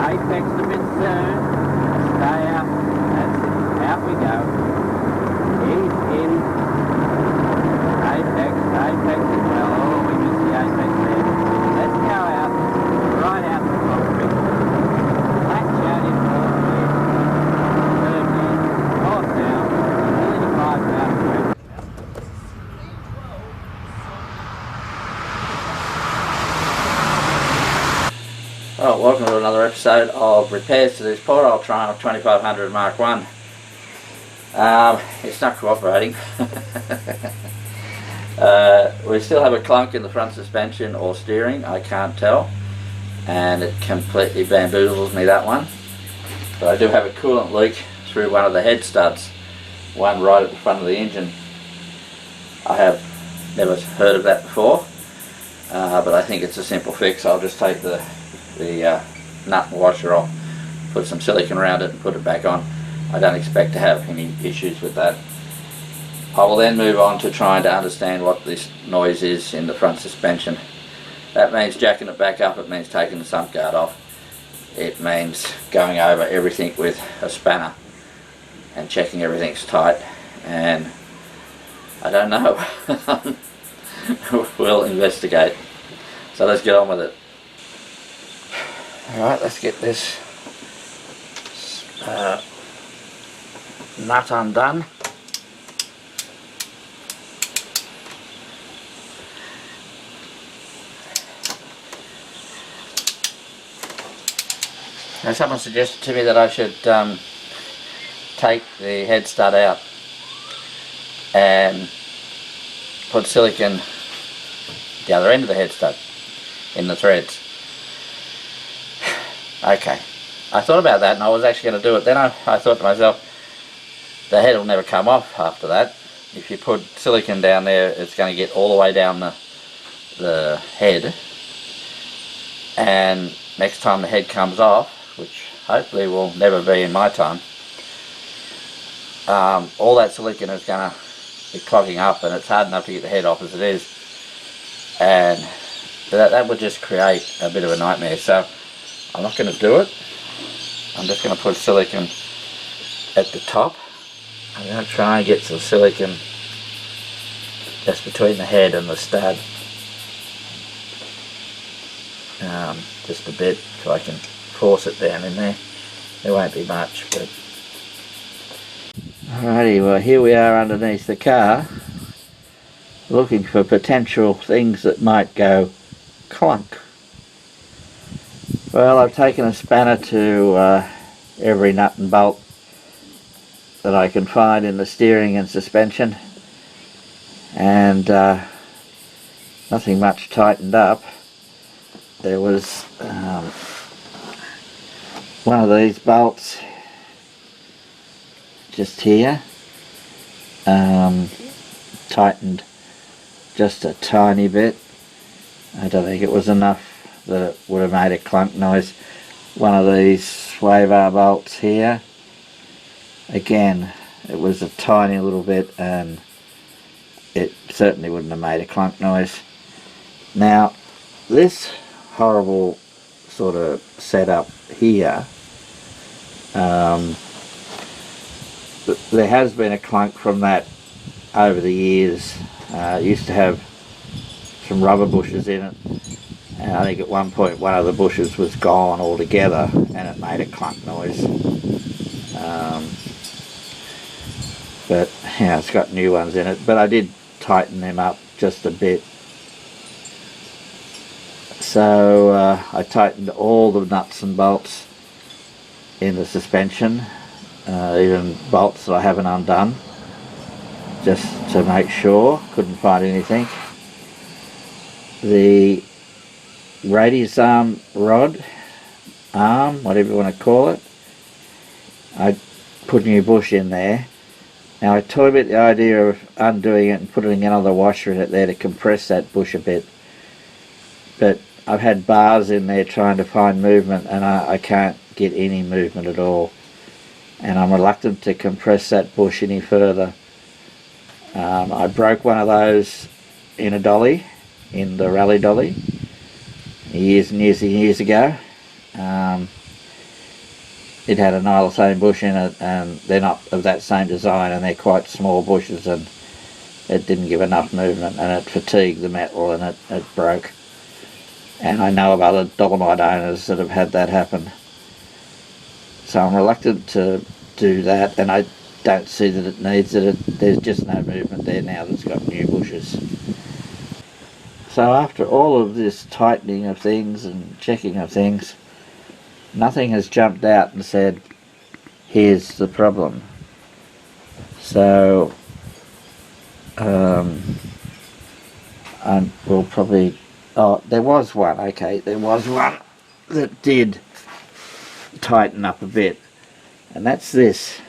Apex a bit soon. Stay up. That's it. Out we go. In. Apex as well. Oh, we missed the apex there. Let's go out. Right out the concrete. Latch out in fourth gear. Third gear. North down. 35 out. Oh, welcome to another episode of repairs to this Port Triumph 2500 Mark 1. It's not cooperating. We still have a clunk in the front suspension or steering, I can't tell, and it completely bamboozles me, that one. But I do have a coolant leak through one of the head studs, one right at the front of the engine. I have never heard of that before, but I think it's a simple fix. I'll just take the nut and washer off, put some silicone around it and put it back on. I don't expect to have any issues with that. I will then move on to trying to understand what this noise is in the front suspension. That means jacking it back up, it means taking the sump guard off, it means going over everything with a spanner and checking everything's tight, and I don't know. We'll investigate. So let's get on with it. Alright, let's get this nut undone. Now, someone suggested to me that I should take the head stud out and put silicone the other end of the head stud in the threads. Okay, I thought about that and I was actually going to do it. Then I thought to myself, the head will never come off after that. If you put silicone down there, it's going to get all the way down the head, and next time the head comes off, which hopefully will never be in my time, all that silicone is going to be clogging up, and it's hard enough to get the head off as it is, and that would just create a bit of a nightmare. So I'm not going to do it. I'm just going to put silicone at the top. I'm going to try and get some silicone just between the head and the stud, just a bit, so I can force it down in there. There won't be much, but alrighty, well here we are underneath the car, looking for potential things that might go clunk. Well, I've taken a spanner to every nut and bolt that I can find in the steering and suspension, and nothing much tightened up. There was one of these bolts just here, tightened just a tiny bit. I don't think it was enough that it would have made a clunk noise. One of these sway bar bolts here, again, it was a tiny little bit and it certainly wouldn't have made a clunk noise. Now this horrible sort of setup here, there has been a clunk from that over the years. It used to have some rubber bushes in it, and I think at one point one of the bushes was gone altogether and it made a clunk noise. But yeah, it's got new ones in it, but I did tighten them up just a bit. So I tightened all the nuts and bolts in the suspension, even bolts that I haven't undone, just to make sure. Couldn't find anything. The radius arm rod, whatever you want to call it, I put a new bush in there. Now I toyed with the idea of undoing it and putting another washer in it there to compress that bush a bit, but I've had bars in there trying to find movement, and I can't get any movement at all, and I'm reluctant to compress that bush any further. I broke one of those in a dolly, in the rally dolly, years and years and years ago. It had a nylosane bush in it, and they're not of that same design, and they're quite small bushes, and it didn't give enough movement, and it fatigued the metal, and it broke. And I know of other dolomite owners that have had that happen. So I'm reluctant to do that, and I don't see that it needs it. There's just no movement there now that's got new bushes. So after all of this tightening of things and checking of things, nothing has jumped out and said, here's the problem. So we'll probably, there was one, okay, there was one that did tighten up a bit, and that's this.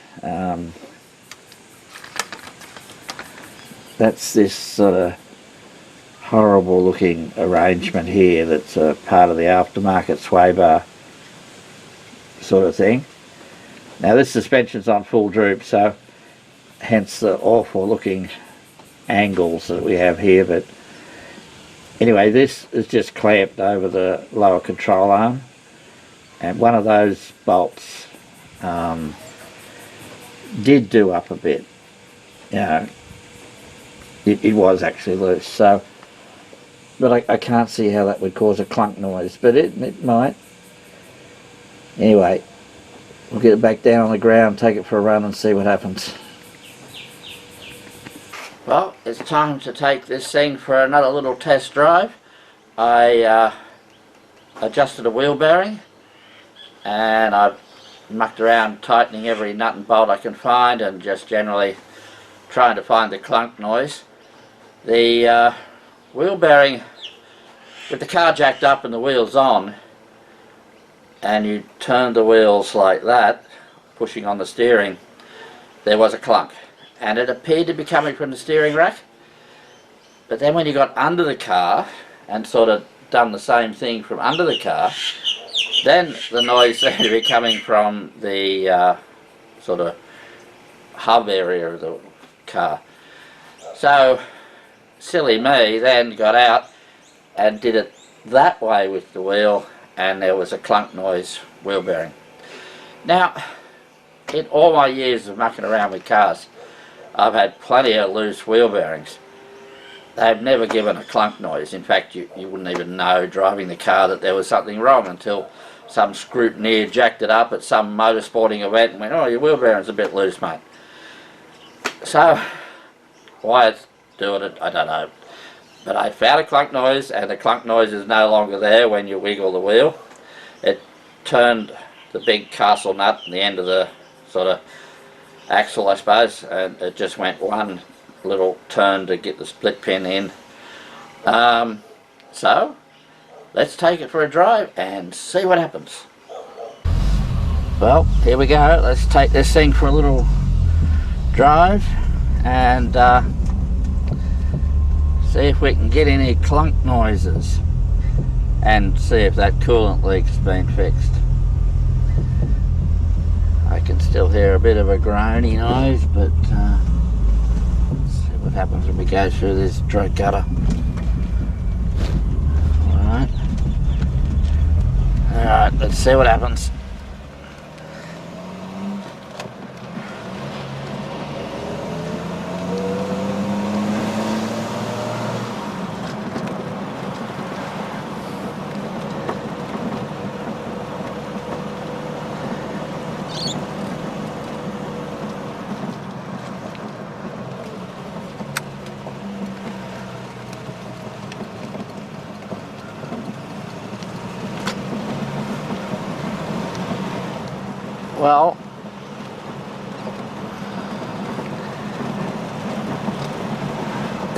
That's this sort of horrible looking arrangement here that's a part of the aftermarket sway bar sort of thing. Now this suspension's on full droop, so hence the awful looking angles that we have here, but anyway, this is just clamped over the lower control arm, and one of those bolts did do up a bit. You know, it was actually loose, so, but I can't see how that would cause a clunk noise, but it might. Anyway, we'll get it back down on the ground, take it for a run and see what happens. Well, it's time to take this thing for another little test drive. I adjusted a wheel bearing, and I've mucked around tightening every nut and bolt I can find, and just generally trying to find the clunk noise. The wheel bearing, with the car jacked up and the wheels on, and you turn the wheels like that, pushing on the steering, there was a clunk, and it appeared to be coming from the steering rack. But then when you got under the car and sort of done the same thing from under the car, then the noise seemed to be coming from the sort of hub area of the car. So silly me then got out and did it that way with the wheel, and there was a clunk noise wheel bearing. Now, in all my years of mucking around with cars, I've had plenty of loose wheel bearings. They've never given a clunk noise. In fact, you wouldn't even know driving the car that there was something wrong until some scrutineer jacked it up at some motorsporting event and went, oh, your wheel bearing's a bit loose, mate. So, why it's doing it, I don't know. But I found a clunk noise, and the clunk noise is no longer there when you wiggle the wheel. It turned the big castle nut and the end of the sort of axle, I suppose, and it just went one little turn to get the split pin in. So let's take it for a drive and see what happens. Well, here we go. Let's take this thing for a little drive and see if we can get any clunk noises and see if that coolant leak's been fixed. I can still hear a bit of a groany noise, but let's see what happens when we go through this dry gutter. Alright, let's see what happens. Well,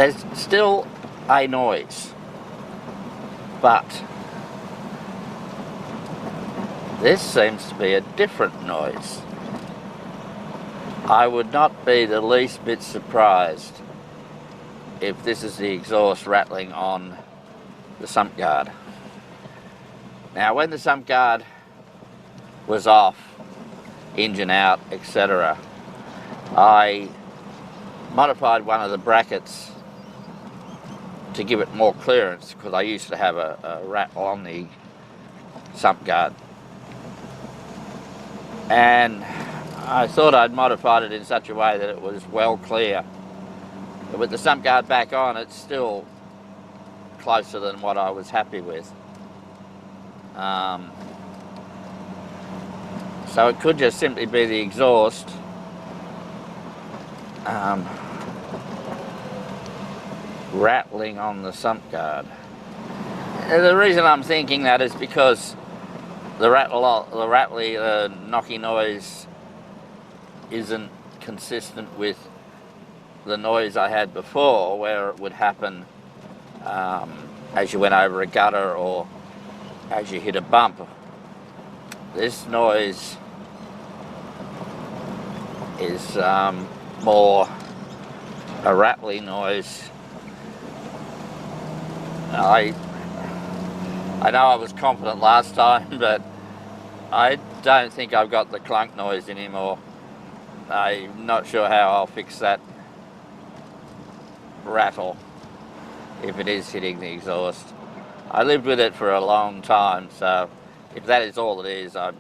there's still a noise, but this seems to be a different noise. I would not be the least bit surprised if this is the exhaust rattling on the sump guard. Now, when the sump guard was off, engine out, etc., I modified one of the brackets to give it more clearance, because I used to have a rattle on the sump guard, and I thought I'd modified it in such a way that it was well clear. But with the sump guard back on, it's still closer than what I was happy with. So it could just simply be the exhaust rattling on the sump guard. The reason I'm thinking that is because the rattly, knocky noise isn't consistent with the noise I had before, where it would happen as you went over a gutter or as you hit a bump. This noise is more a rattly noise. I know I was confident last time, but I don't think I've got the clunk noise anymore. I'm not sure how I'll fix that rattle if it is hitting the exhaust. I lived with it for a long time, so if that is all it is, I'm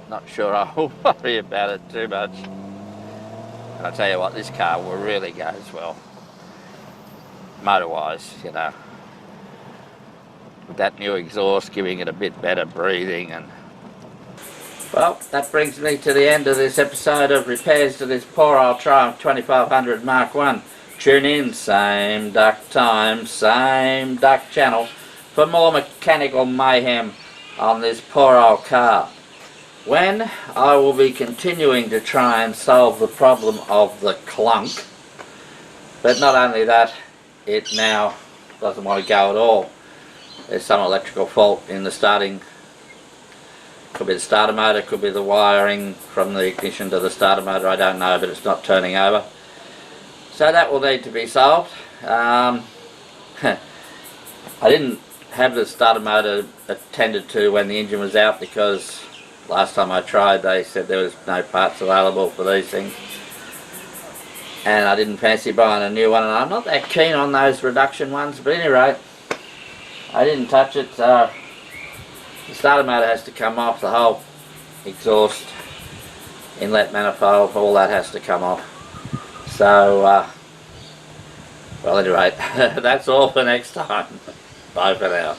not sure I'll worry about it too much. And I'll tell you what, this car really goes well, motor-wise, you know. With that new exhaust giving it a bit better breathing. And well, that brings me to the end of this episode of repairs to this poor old Triumph 2500 Mark 1. Tune in, same duck time, same duck channel, for more mechanical mayhem on this poor old car, when I will be continuing to try and solve the problem of the clunk. But not only that, it now doesn't want to go at all. There's some electrical fault in the starting. Could be the starter motor, could be the wiring from the ignition to the starter motor, I don't know, but it's not turning over. So that will need to be solved. I didn't have the starter motor attended to when the engine was out, because last time I tried they said there was no parts available for these things. And I didn't fancy buying a new one, and I'm not that keen on those reduction ones, but anyway, I didn't touch it. So the starter motor has to come off, the whole exhaust, inlet manifold, all that has to come off. So, well anyway, that's all for next time. Bye for now.